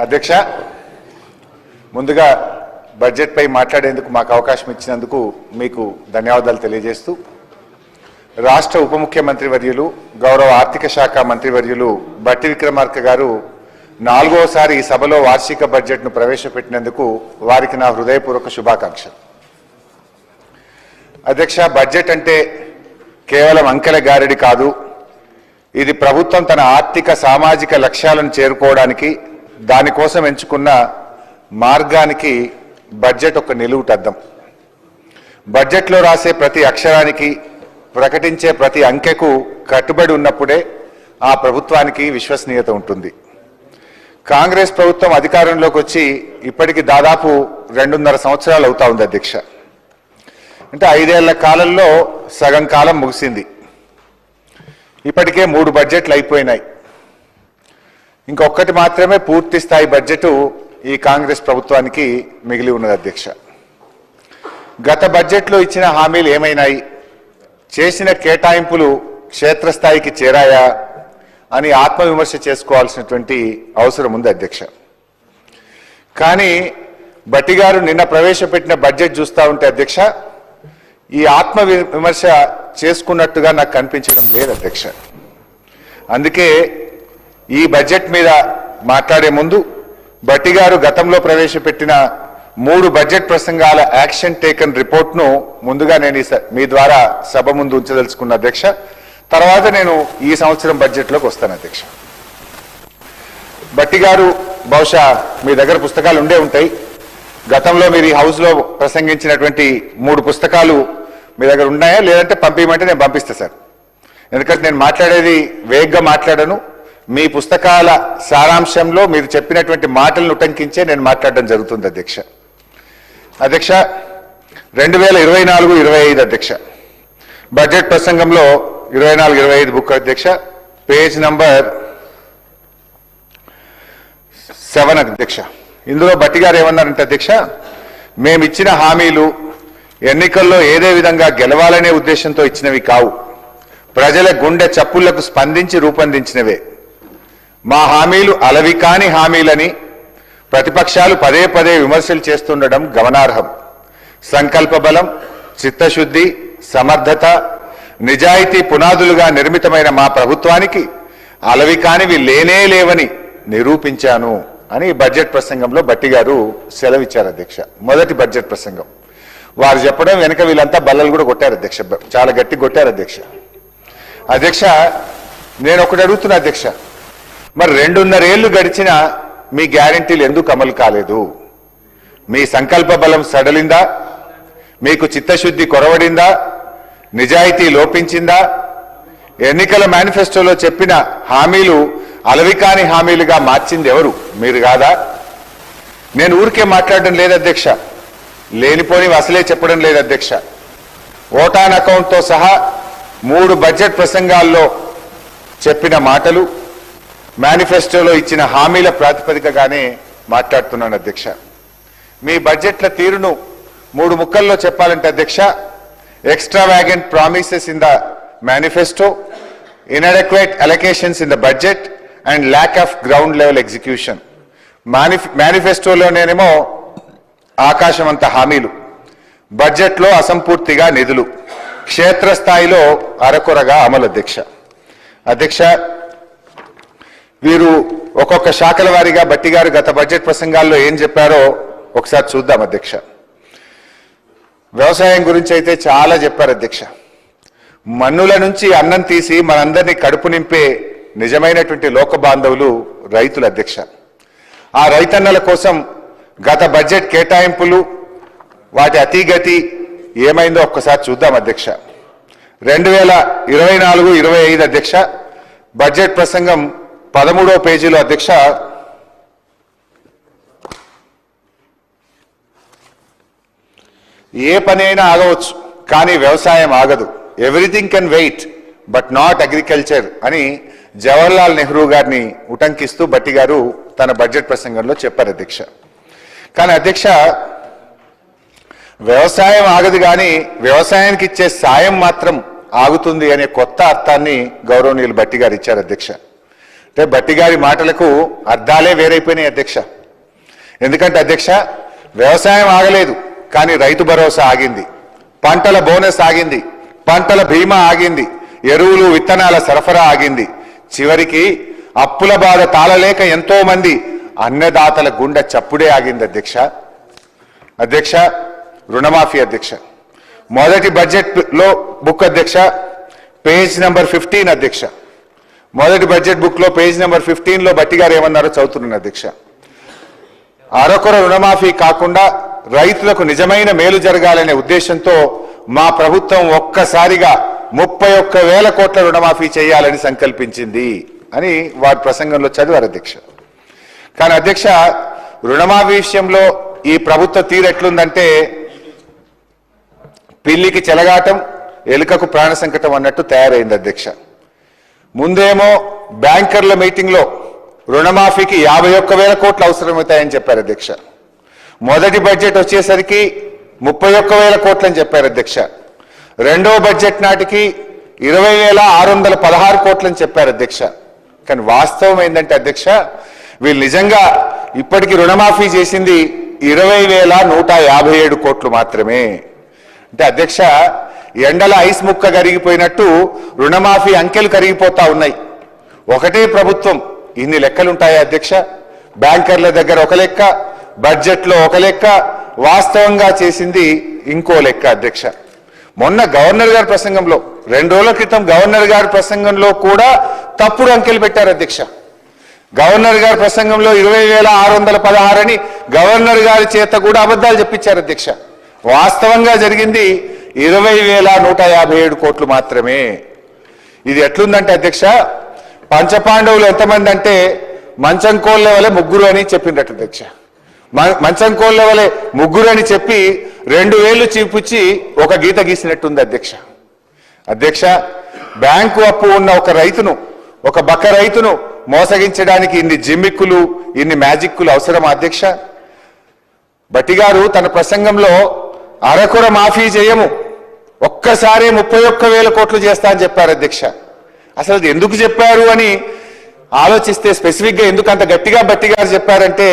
అధ్యక్ష, ముందుగా బడ్జెట్ పై మాట్లాడేందుకు మాకు అవకాశం ఇచ్చినందుకు మీకు ధన్యవాదాలు తెలియజేస్తూ, రాష్ట్ర ఉప ముఖ్యమంత్రి వర్యులు గౌరవ ఆర్థిక శాఖ మంత్రి వర్యులు బట్టి విక్రమార్క గారు 4వసారి ఈ సభలో వార్షిక బడ్జెట్ను ప్రవేశపెట్టినందుకు వారికి నా హృదయపూర్వక శుభాకాంక్షలు. అధ్యక్ష, బడ్జెట్ అంటే కేవలం అంకెల గారడి కాదు. ఇది ప్రభుత్వం తన ఆర్థిక సామాజిక లక్ష్యాలను చేరుకోవడానికి దానికోసం ఎంచుకున్న మార్గానికి బడ్జెట్ ఒక నిలువుటద్దం. బడ్జెట్లో రాసే ప్రతి అక్షరానికి, ప్రకటించే ప్రతి అంకెకు కట్టుబడి ఉన్నప్పుడే ఆ ప్రభుత్వానికి విశ్వసనీయత ఉంటుంది. కాంగ్రెస్ ప్రభుత్వం అధికారంలోకి వచ్చి ఇప్పటికి దాదాపు 2.5 సంవత్సరాలు అవుతా ఉంది అధ్యక్ష. అంటే 5 ఏళ్ల కాలంలో సగం కాలం ముగిసింది. ఇప్పటికే 3 బడ్జెట్లు అయిపోయినాయి. ఇంకొకటి మాత్రమే పూర్తి స్థాయి బడ్జెట్ ఈ కాంగ్రెస్ ప్రభుత్వానికి మిగిలి ఉన్నది అధ్యక్ష. గత బడ్జెట్లో ఇచ్చిన హామీలు ఏమైనాయి, చేసిన కేటాయింపులు క్షేత్రస్థాయికి చేరాయా అని ఆత్మవిమర్శ చేసుకోవాల్సినటువంటి అవసరం ఉంది అధ్యక్ష. కానీ బట్టి గారు నిన్న ప్రవేశపెట్టిన బడ్జెట్ చూస్తూ ఉంటే అధ్యక్ష, ఈ ఆత్మవిమర్శ చేసుకున్నట్టుగా నాకు కనిపించడం లేదు అధ్యక్ష. అందుకే ఈ బడ్జెట్ మీద మాట్లాడే ముందు బట్టి గారు గతంలో ప్రవేశపెట్టిన 3 బడ్జెట్ ప్రసంగాల యాక్షన్ టేకన్ రిపోర్ట్ను ముందుగా నేను మీ ద్వారా సభ ముందు ఉంచదలుచుకున్న అధ్యక్ష. తర్వాత నేను ఈ సంవత్సరం బడ్జెట్లోకి వస్తాను అధ్యక్ష. బట్టి గారు బహుశా మీ దగ్గర పుస్తకాలు ఉండే ఉంటాయి. గతంలో మీరు ఈ హౌస్లో ప్రసంగించినటువంటి 3 పుస్తకాలు మీ దగ్గర ఉన్నాయా, లేదంటే పంపించమంటే నేను పంపిస్తాను సార్. ఎందుకంటే నేను మాట్లాడేది వేగంగా మాట్లాడను. మీ పుస్తకాల సారాంశంలో మీరు చెప్పినటువంటి మాటలను ఉటంకించే నేను మాట్లాడడం జరుగుతుంది అధ్యక్ష. అధ్యక్ష, 2024-25 అధ్యక్ష బడ్జెట్ ప్రసంగంలో 24-25 బుక్ అధ్యక్ష, పేజ్ నంబర్ 7 అధ్యక్ష. ఇందులో బట్టి గారు ఏమన్నారంటే అధ్యక్ష, మేమిచ్చిన హామీలు ఎన్నికల్లో ఏదే విధంగా గెలవాలనే ఉద్దేశంతో ఇచ్చినవి కావు, ప్రజల గుండె చప్పుళ్లకు స్పందించి రూపొందించినవే. మా హామీలు అలవి కాని హామీలని ప్రతిపక్షాలు పదే పదే విమర్శలు చేస్తుండడం గమనార్హం. సంకల్ప బలం, చిత్తశుద్ధి, సమర్థత, నిజాయితీ పునాదులుగా నిర్మితమైన మా ప్రభుత్వానికి అలవి కానివి లేనే లేవని నిరూపించాను అని బడ్జెట్ ప్రసంగంలో బట్టి గారు సెలవిచ్చారు అధ్యక్ష. మొదటి బడ్జెట్ ప్రసంగం వారు చెప్పడం వెనుక వీళ్ళంతా బల్లలు కూడా కొట్టారు అధ్యక్ష, చాలా గట్టి కొట్టారు అధ్యక్ష. అధ్యక్ష, నేను ఒకటి అడుగుతున్నా అధ్యక్ష, మరి 2.5 ఏళ్లు గడిచిన మీ గ్యారంటీలు ఎందుకు అమలు కాలేదు? మీ సంకల్ప బలం సడలిందా? మీకు చిత్తశుద్ధి కొరవడిందా? నిజాయితీ లోపించిందా? ఎన్నికల మేనిఫెస్టోలో చెప్పిన హామీలు అలవికాని హామీలుగా మార్చింది ఎవరు? మీరు కాదా? నేను ఊరికే మాట్లాడడం లేదు అధ్యక్ష, లేనిపోని అసలే చెప్పడం లేదు అధ్యక్ష. ఓటాన్ అకౌంట్తో సహా 3 బడ్జెట్ ప్రసంగాల్లో చెప్పిన మాటలు, మేనిఫెస్టోలో ఇచ్చిన హామీల ప్రాతిపదికగానే మాట్లాడుతున్నాను అధ్యక్ష. మీ బడ్జెట్ల తీరును 3 ముక్కల్లో చెప్పాలంటే అధ్యక్ష, extravagant promises in the manifesto, inadequate allocations in the budget and lack of ground level execution. మేనిఫెస్టోలోనేమో ఆకాశమంత హామీలు, బడ్జెట్లో అసంపూర్తిగా నిధులు, క్షేత్రస్థాయిలో అరకొరగా అమలు అధ్యక్ష. అధ్యక్ష, వీరు ఒక్కొక్క శాఖల వారీగా బట్టి గారు గత బడ్జెట్ ప్రసంగాల్లో ఏం చెప్పారో ఒకసారి చూద్దాం అధ్యక్ష. వ్యవసాయం గురించి అయితే చాలా చెప్పారు అధ్యక్ష. మన్నుల నుంచి అన్నం తీసి మనందరినీ కడుపు నింపే నిజమైనటువంటి లోక బాంధవులు రైతులు అధ్యక్ష. ఆ రైతన్నల కోసం గత బడ్జెట్ కేటాయింపులు, వాటి అతిగతి ఏమైందో ఒక్కసారి చూద్దాం అధ్యక్ష. 2024-25 అధ్యక్ష బడ్జెట్ ప్రసంగం 13వ పేజీలో అధ్యక్ష, ఏ పని అయినా ఆగవచ్చు కానీ వ్యవసాయం ఆగదు, everything can wait but not agriculture అని జవహర్లాల్ నెహ్రూ గారిని ఉటంకిస్తూ బట్టి గారు తన బడ్జెట్ ప్రసంగంలో చెప్పారు అధ్యక్ష. కానీ అధ్యక్ష, వ్యవసాయం ఆగదు కానీ వ్యవసాయానికి ఇచ్చే సాయం మాత్రం ఆగుతుంది అనే కొత్త అర్థాన్ని గౌరవనీయులు బట్టి గారు ఇచ్చారు అధ్యక్ష. అంటే బట్టి గారి మాటలకు అర్థాలే వేరైపోయినాయి అధ్యక్ష. ఎందుకంటే అధ్యక్ష, వ్యవసాయం ఆగలేదు కానీ రైతు భరోసా ఆగింది, పంటల బోనస్ ఆగింది, పంటల బీమా ఆగింది, ఎరువులు విత్తనాల సరఫరా ఆగింది, చివరికి అప్పుల బాధ తాళలేక ఎంతో మంది అన్నదాతల గుండె చప్పుడే ఆగింది అధ్యక్ష. అధ్యక్ష, రుణమాఫీ అధ్యక్ష, మొదటి బడ్జెట్ లో బుక్ అధ్యక్ష, పేజ్ నెంబర్ 15 అధ్యక్ష, మొదటి బడ్జెట్ బుక్ లో పేజ్ నెంబర్ 15 లో బట్టి గారు ఏమన్నారో చదువుతున్నాను అధ్యక్ష. అరకొర రుణమాఫీ కాకుండా రైతులకు నిజమైన మేలు జరగాలనే ఉద్దేశంతో మా ప్రభుత్వం ఒక్కసారిగా 31,000 కోట్ల రుణమాఫీ చేయాలని సంకల్పించింది అని వారి ప్రసంగంలో చదివారు అధ్యక్ష. కానీ అధ్యక్ష, రుణమాఫీ విషయంలో ఈ ప్రభుత్వ తీరు ఎట్లుందంటే పిల్లికి చెలగాటం, ఎలుకకు ప్రాణ సంకటం అన్నట్టు తయారైంది అధ్యక్ష. ముందేమో బ్యాంకర్ల మీటింగ్ లో రుణమాఫీకి 51,000 కోట్లు అవసరమవుతాయని చెప్పారు అధ్యక్ష. మొదటి బడ్జెట్ వచ్చేసరికి 31,000 కోట్లు అని చెప్పారు అధ్యక్ష. రెండో బడ్జెట్ నాటికి 20,616 కోట్లు అని చెప్పారు అధ్యక్ష. కానీ వాస్తవం ఏంటంటే అధ్యక్ష, వీళ్ళు నిజంగా ఇప్పటికీ రుణమాఫీ చేసింది 20,157 కోట్లు మాత్రమే. అంటే అధ్యక్ష, ఎండల ఐస్ ముక్క కరిగిపోయినట్టు రుణమాఫీ అంకెలు కరిగిపోతా ఉన్నాయి. ఒకటే ప్రభుత్వం ఇన్ని లెక్కలుంటాయా అధ్యక్ష? బ్యాంకర్ల దగ్గర ఒక లెక్క, బడ్జెట్లో ఒక లెక్క, వాస్తవంగా చేసింది ఇంకో లెక్క అధ్యక్ష. మొన్న గవర్నర్ గారి ప్రసంగంలో 2 రోజుల క్రితం గవర్నర్ గారి ప్రసంగంలో కూడా తప్పుడు అంకెలు పెట్టారు అధ్యక్ష. గవర్నర్ గారి ప్రసంగంలో 20,616 అని గవర్నర్ గారి చేత కూడా అబద్ధాలు చెప్పించారు అధ్యక్ష. వాస్తవంగా జరిగింది 20,157 కోట్లు మాత్రమే. ఇది ఎట్లుందంటే అధ్యక్ష, పంచపాండవులు ఎంతమంది అంటే మంచం కోళ్ళ వలె 3 అని చెప్పిందట అధ్యక్ష. మంచం కోళ్ళ వలె 3 అని చెప్పి 2 వేళ్లు చూపించి ఒక గీత గీసినట్టుంది అధ్యక్ష. అధ్యక్ష, బ్యాంకు అప్పు ఉన్న ఒక రైతును, ఒక బక్క రైతును మోసగించడానికి ఇన్ని జిమ్మిక్కులు, ఇన్ని మ్యాజిక్కులు అవసరమా అధ్యక్ష? బట్టి గారు తన ప్రసంగంలో అరకొర మాఫీ చేయము, ఒక్కసారి 31,000 కోట్లు చేస్తా అని చెప్పారు అధ్యక్ష. అసలు అది ఎందుకు చెప్పారు అని ఆలోచిస్తే స్పెసిఫిక్ గా ఎందుకు అంత గట్టిగా బట్టి గారు చెప్పారంటే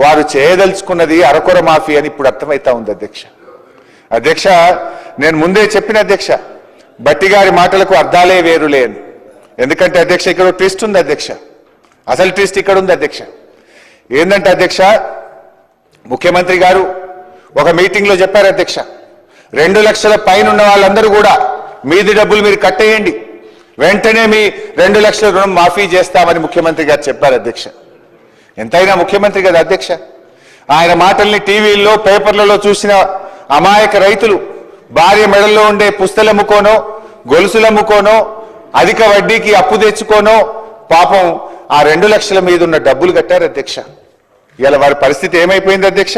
వారు చేయదలుచుకున్నది అరకొర మాఫీ అని ఇప్పుడు అర్థమైతా ఉంది అధ్యక్ష. అధ్యక్ష, నేను ముందే చెప్పిన అధ్యక్ష, బట్టి గారి మాటలకు అర్థాలే వేరులే అని. ఎందుకంటే అధ్యక్ష, ఇక్కడ ట్విస్ట్ ఉంది అధ్యక్ష. అసలు ట్విస్ట్ ఇక్కడ ఉంది అధ్యక్ష. ఏంటంటే అధ్యక్ష, ముఖ్యమంత్రి గారు ఒక మీటింగ్ లో చెప్పారు అధ్యక్ష, 2 లక్షల పైన ఉన్న వాళ్ళందరూ కూడా మీది డబ్బులు మీరు కట్టేయండి, వెంటనే మీ 2 లక్షల రుణం మాఫీ చేస్తామని ముఖ్యమంత్రి గారు చెప్పారు అధ్యక్ష. ఎంతైనా ముఖ్యమంత్రి కదా అధ్యక్ష. ఆయన మాటల్ని టీవీల్లో, పేపర్లలో చూసిన అమాయక రైతులు భార్య మెడల్లో ఉండే పుస్తలమ్ముకోనో, గొలుసులమ్ముకోనో, అధిక వడ్డీకి అప్పు తెచ్చుకోనో పాపం ఆ 2 లక్షల మీద ఉన్న డబ్బులు కట్టారు అధ్యక్ష. ఇలా వారి పరిస్థితి ఏమైపోయింది అధ్యక్ష?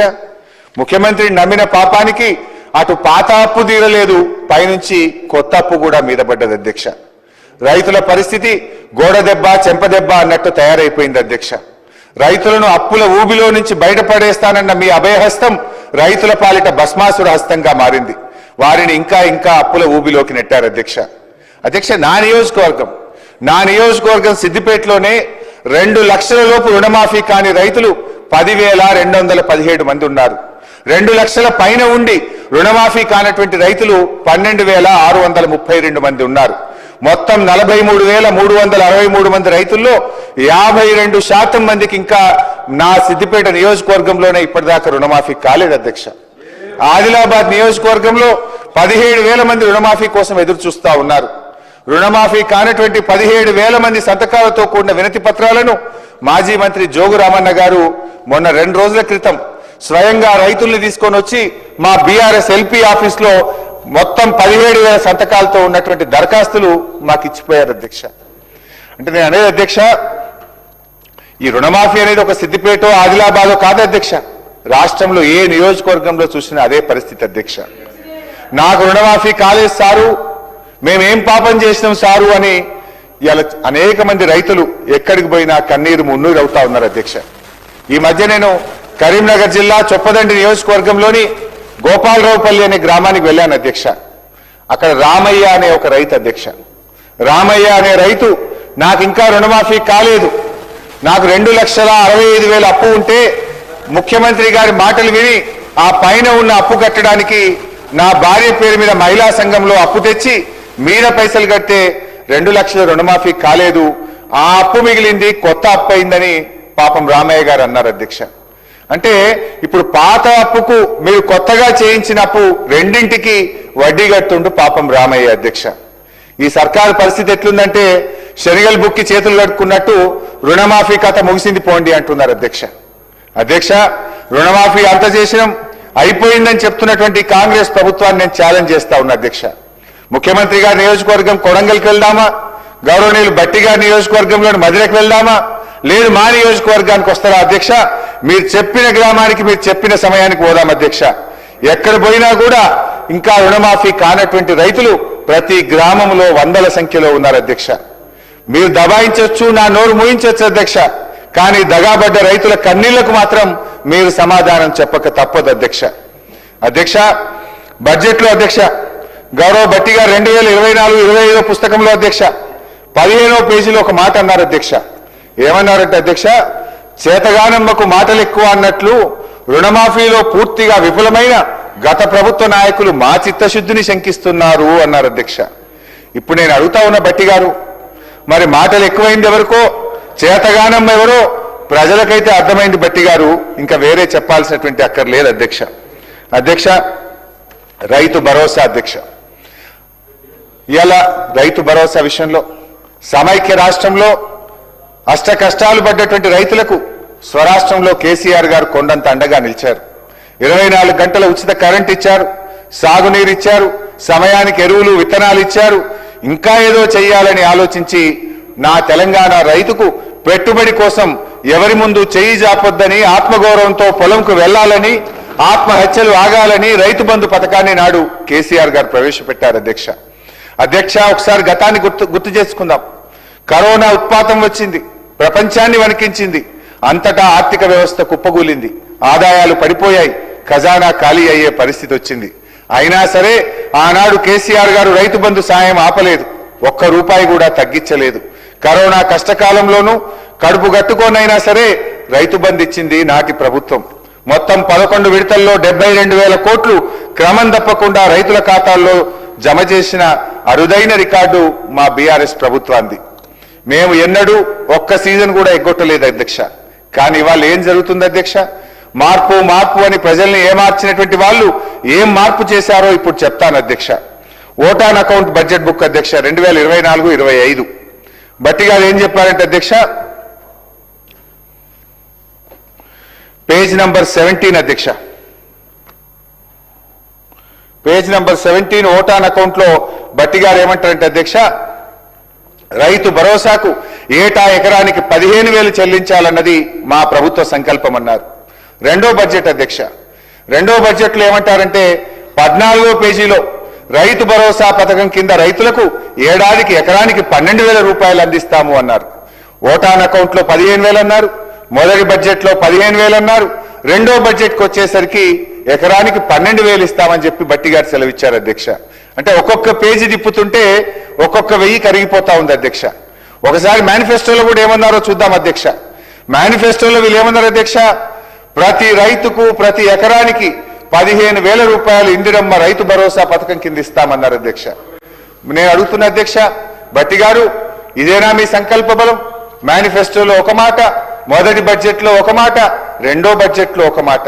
ముఖ్యమంత్రిని నమ్మిన పాపానికి అటు పాత అప్పు తీరలేదు, పైనుంచి కొత్త అప్పు కూడా మీద పడ్డది అధ్యక్ష. రైతుల పరిస్థితి గోడ దెబ్బ, చెంప దెబ్బ అన్నట్టు తయారైపోయింది అధ్యక్ష. రైతులను అప్పుల ఊబిలో నుంచి బయటపడేస్తానన్న మీ అభయహస్తం రైతుల పాలిట భస్మాసుర హస్తంగా మారింది. వారిని ఇంకా ఇంకా అప్పుల ఊబిలోకి నెట్టారు అధ్యక్ష. అధ్యక్ష, నా నియోజకవర్గం సిద్దిపేటలోనే 2 లక్షల లోపు రుణమాఫీ కాని రైతులు 10,217 మంది ఉన్నారు. 2 లక్షల పైన ఉండి రుణమాఫీ కానటువంటి రైతులు 12,632 మంది ఉన్నారు. మొత్తం 43,363 మంది రైతుల్లో 52% మందికి ఇంకా నా సిద్దిపేట నియోజకవర్గంలోనే ఇప్పటిదాకా రుణమాఫీ కాలేదు అధ్యక్ష. ఆదిలాబాద్ నియోజకవర్గంలో 17,000 మంది రుణమాఫీ కోసం ఎదురు చూస్తా ఉన్నారు. రుణమాఫీ కానటువంటి 17,000 మంది సంతకాలతో కూడిన వినతి పత్రాలను మాజీ మంత్రి జోగు రామన్న గారు మొన్న 2 రోజుల క్రితం స్వయంగా రైతుల్ని తీసుకొని వచ్చి మా బీఆర్ఎస్ ఎల్పీ ఆఫీస్ లో మొత్తం 17,000 సంతకాలతో ఉన్నటువంటి దరఖాస్తులు మాకు ఇచ్చిపోయారు అధ్యక్ష. అంటే నేను అనేది అధ్యక్ష, ఈ రుణమాఫీ అనేది ఒక సిద్దిపేట, ఆదిలాబాద్ కాదు అధ్యక్ష. రాష్ట్రంలో ఏ నియోజకవర్గంలో చూసినా అదే పరిస్థితి అధ్యక్ష. నాకు రుణమాఫీ కాలేదు సారు, మేమేం పాపం చేసినాం సారు అని ఇలా అనేక మంది రైతులు ఎక్కడికి పోయినా కన్నీరు మున్నీరు అవుతా ఉన్నారు అధ్యక్ష. ఈ మధ్య నేను కరీంనగర్ జిల్లా చొప్పదండి నియోజకవర్గంలోని గోపాలరావుపల్లి అనే గ్రామానికి వెళ్ళాను అధ్యక్ష. అక్కడ రామయ్య అనే ఒక రైతు అధ్యక్ష. రామయ్య అనే రైతు నాకు ఇంకా రుణమాఫీ కాలేదు, నాకు 2,65,000 అప్పు ఉంటే ముఖ్యమంత్రి గారి మాటలు విని ఆ పైన ఉన్న అప్పు కట్టడానికి నా భార్య పేరు మీద మహిళా సంఘంలో అప్పు తెచ్చి మీద పైసలు కడితే 2 లక్షల రుణమాఫీ కాలేదు, ఆ అప్పు మిగిలింది, కొత్త అప్పు అయిందని పాపం రామయ్య గారు అన్నారు అధ్యక్ష. అంటే ఇప్పుడు పాత అప్పుకు మీరు కొత్తగా చేయించిన అప్పు రెండింటికి వడ్డీ కట్టుండు పాపం రామయ్య అధ్యక్ష. ఈ సర్కారు పరిస్థితి ఎట్లుందంటే శనిగలు బుక్కి చేతులు కట్టుకున్నట్టు రుణమాఫీ కథ ముగిసింది పోండి అంటున్నారు అధ్యక్ష. అధ్యక్ష, రుణమాఫీ అంత చేసినాం అయిపోయిందని చెప్తున్నటువంటి కాంగ్రెస్ ప్రభుత్వాన్ని నేను ఛాలెంజ్ చేస్తా ఉన్నా అధ్యక్ష. ముఖ్యమంత్రి గారి నియోజకవర్గం కొడంగల్కి వెళ్దామా, గౌరవనీయులు భట్టి గారి నియోజకవర్గంలోని మధిరకు వెళ్దామా, లేదు మా నియోజకవర్గానికి వస్తారా అధ్యక్ష? మీరు చెప్పిన గ్రామానికి మీరు చెప్పిన సమయానికి పోదాం అధ్యక్ష. ఎక్కడ పోయినా కూడా ఇంకా రుణమాఫీ కానటువంటి రైతులు ప్రతి గ్రామంలో వందల సంఖ్యలో ఉన్నారు అధ్యక్ష. మీరు దబాయించవచ్చు, నా నోరు మూయించవచ్చు అధ్యక్ష, కానీ దగాబడ్డ రైతుల కన్నీళ్లకు మాత్రం మీరు సమాధానం చెప్పక తప్పదు అధ్యక్ష. అధ్యక్ష, బడ్జెట్లో అధ్యక్ష గౌరవ భట్టి గారు 2024-25 పుస్తకంలో అధ్యక్ష 15వ పేజీలో ఒక మాట అన్నారు అధ్యక్ష. ఏమన్నారంటే అధ్యక్ష, చేతగానమ్మకు మాటలు ఎక్కువ అన్నట్లు రుణమాఫీలో పూర్తిగా విఫలమైన గత ప్రభుత్వ నాయకులు మా చిత్తశుద్ధిని శంకిస్తున్నారు అన్నారు అధ్యక్ష. ఇప్పుడు నేను అడుగుతా ఉన్న భట్టి గారు, మరి మాటలు ఎక్కువైంది ఎవరికో, చేతగానమ్మ ఎవరో ప్రజలకైతే అర్థమైంది భట్టి గారు, ఇంకా వేరే చెప్పాల్సినటువంటి అక్కర్లేదు అధ్యక్ష. అధ్యక్ష, రైతు భరోసా అధ్యక్ష, ఇలా రైతు భరోసా విషయంలో సమైక్య రాష్ట్రంలో అష్ట కష్టాలు పడ్డటువంటి రైతులకు స్వరాష్ట్రంలో కేసీఆర్ గారు కొండంత అండగా నిలిచారు. 24 గంటల ఉచిత కరెంట్ ఇచ్చారు, సాగునీరు ఇచ్చారు, సమయానికి ఎరువులు విత్తనాలు ఇచ్చారు. ఇంకా ఏదో చెయ్యాలని ఆలోచించి నా తెలంగాణ రైతుకు పెట్టుబడి కోసం ఎవరి ముందు చెయ్యి జాపొద్దని, ఆత్మగౌరవంతో పొలంకు వెళ్లాలని, ఆత్మహత్యలు ఆగాలని రైతు బంధు పథకాన్ని నాడు కేసీఆర్ గారు ప్రవేశపెట్టారు అధ్యక్ష. అధ్యక్ష, ఒకసారి గతాన్ని గుర్తు చేసుకుందాం. కరోనా ఉత్పాతం వచ్చింది, ప్రపంచాన్ని వణికించింది, అంతటా ఆర్థిక వ్యవస్థ కుప్పగూలింది, ఆదాయాలు పడిపోయాయి, ఖజానా ఖాళీ అయ్యే పరిస్థితి వచ్చింది. అయినా సరే ఆనాడు కేసీఆర్ గారు రైతు బంధు సాయం ఆపలేదు, ₹1 కూడా తగ్గించలేదు. కరోనా కష్టకాలంలోనూ కడుపు గట్టుకోనైనా సరే రైతు బంధు ఇచ్చింది నాటి ప్రభుత్వం. మొత్తం 11 విడతల్లో 72,000 కోట్లు క్రమం తప్పకుండా రైతుల ఖాతాల్లో జమ చేసిన అరుదైన రికార్డు మా బీఆర్ఎస్ ప్రభుత్వాన్ని. మేము ఎన్నడూ ఒక్క సీజన్ కూడా ఎగ్గొట్టలేదు అధ్యక్ష. కానీ ఇవాళ ఏం జరుగుతుంది అధ్యక్ష? మార్పు మార్పు అని ప్రజల్ని ఏమార్చినటువంటి వాళ్ళు ఏం మార్పు చేశారో ఇప్పుడు చెప్తాను అధ్యక్ష. ఓటాన్ అకౌంట్ బడ్జెట్ బుక్ అధ్యక్ష 2024-25 భట్టి గారు ఏం చెప్పారంటే అధ్యక్ష, పేజ్ నంబర్ 17 అధ్యక్ష, పేజ్ నంబర్ 17 ఓటాన్ అకౌంట్ లో భట్టి గారు ఏమంటారంటే అధ్యక్ష, రైతు భరోసాకు ఏటా ఎకరానికి 15,000 చెల్లించాలన్నది మా ప్రభుత్వ సంకల్పం అన్నారు. రెండో బడ్జెట్ అధ్యక్ష, రెండో బడ్జెట్లో ఏమంటారంటే 14వ పేజీలో రైతు భరోసా పథకం కింద రైతులకు ఏడాదికి ఎకరానికి 12,000 రూపాయలు అందిస్తాము అన్నారు. ఓటాన్ అకౌంట్ లో 15,000 అన్నారు, మొదటి బడ్జెట్లో 15,000 అన్నారు, రెండో బడ్జెట్కి వచ్చేసరికి ఎకరానికి 12,000 ఇస్తామని చెప్పి భట్టి గారు సెలవిచ్చారు అధ్యక్ష. అంటే ఒక్కొక్క పేజీ తిప్పుతుంటే ఒక్కొక్క 1000 కరిగిపోతా ఉంది అధ్యక్ష. ఒకసారి మేనిఫెస్టోలో కూడా ఏమన్నారో చూద్దాం అధ్యక్ష. మేనిఫెస్టోలో వీళ్ళు ఏమన్నారు అధ్యక్ష, ప్రతి రైతుకు ప్రతి ఎకరానికి 15,000 రూపాయలు ఇందిరమ్మ రైతు భరోసా పథకం కింద ఇస్తామన్నారు అధ్యక్ష. నేను అడుగుతున్న అధ్యక్ష, భట్టి గారు ఇదేనా మీ సంకల్ప బలం? మేనిఫెస్టోలో ఒక మాట, మొదటి బడ్జెట్లో ఒక మాట, రెండో బడ్జెట్లో ఒక మాట.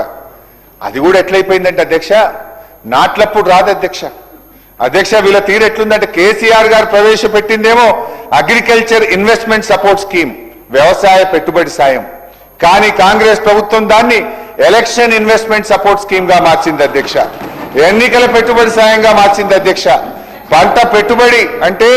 అది కూడా ఎట్లయిపోయిందంటే అధ్యక్ష, నాట్లప్పుడు రాదు అధ్యక్ష. అధ్యక్ష, వీళ్ళ తీరు ఎట్లుందంటే కేసీఆర్ గారు ప్రవేశపెట్టిందేమో అగ్రికల్చర్ ఇన్వెస్ట్మెంట్ సపోర్ట్ స్కీమ్, వ్యవసాయ పెట్టుబడి సాయం, కానీ కాంగ్రెస్ ప్రభుత్వం దాన్ని ఎలక్షన్ ఇన్వెస్ట్మెంట్ సపోర్ట్ స్కీమ్ గా మార్చింది అధ్యక్ష. ఎన్నికల పెట్టుబడి సాయంగా మార్చింది అధ్యక్ష. పంట పెట్టుబడి అంటే